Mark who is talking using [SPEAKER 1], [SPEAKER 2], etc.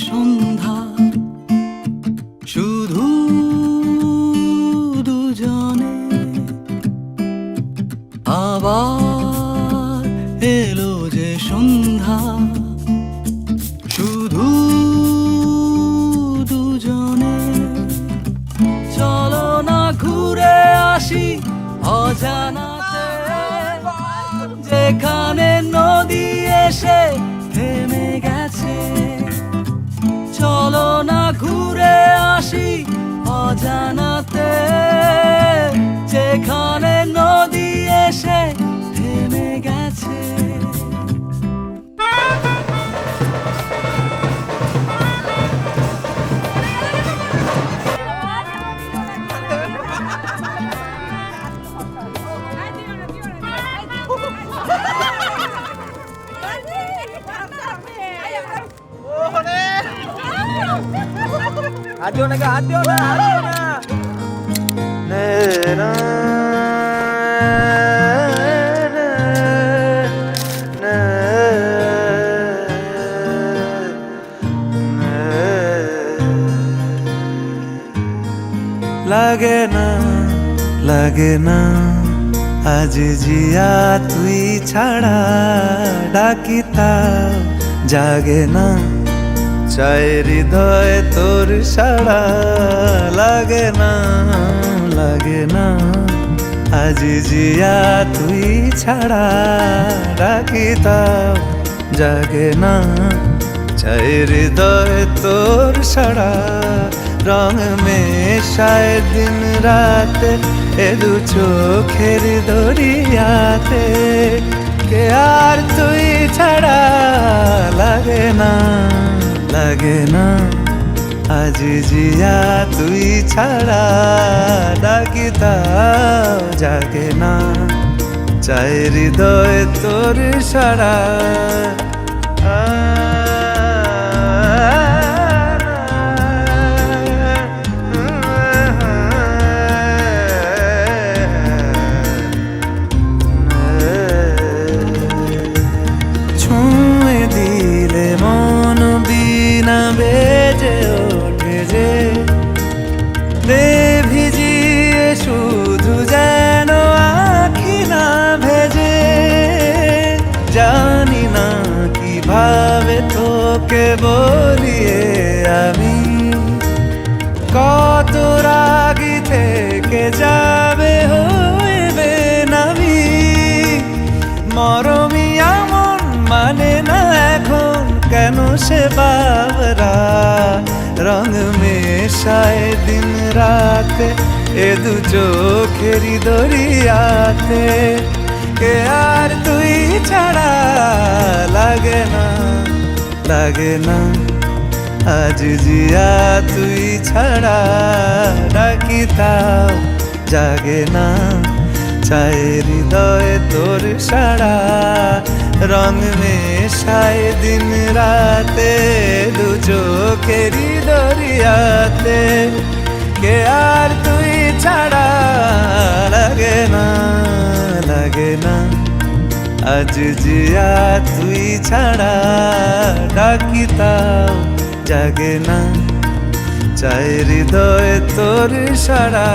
[SPEAKER 1] সন্ধ্যা শুধু দুজনে, আবার এলো যে সন্ধ্যা শুধু দুজনে। চলো না ঘুরে আসি অজানাতে, যেখানে নদী এসে থেমে গেছে। চলো না ঘুরে আসি অজানাতে, যেখানে নদী এসে থেমে গেছে।
[SPEAKER 2] हाथ दियो ना, हाथ दियो ना, हाथ दियो ना। ना ना
[SPEAKER 3] লাগে না লাগে না আজ জিয়া তুই ছাড়া, ডাকিতাও জাগে না চাই হৃদয় তোর সাড়া। লাগে না লাগে না আজ জিয়া তুই ছাড়া, ডাকিতাও জাগে না চাই হৃদয় তোর সাড়া। রং মেশায় দিন রাতে এ দু চোখের দরিয়াতে, কে আর তুই ছাড়া। লাগে না লাগে না আজ জিয়া তুই ছাড়া, ডাকিতাও জাগে না চাই হৃদয় তোর সাড়া। ছুঁয়ে দিলে মন বিনা বেজে ওঠে যে, দে ভিজিয়ে শুধু যেন আখি না ভেজে। জানি না কিভাবে তোকে বলিয়ে আমি, কত রাগি থেকে যাবে হইবে নামি। মরমি আমন মানে না এখন কেন সে বাবরা, রং মেশায় দিন রাতে এ দু চোখেরি দরিয়াতে, কে আর তুই ছাড়া। লাগে না লাগে না আজ জিয়া তুই ছাড়া, ডাকিতাও জাগে না চাই হৃদয় তোর সাড়া। রং মেশায় দিন রাতে দু চোখেরি দরিয়াতে, কে আর তুই ছাড়া। লাগে না লাগে না আজ জিয়া তুই ছাড়া, ডাকিতাও জাগে না চাই হৃদয় তোর সাড়া।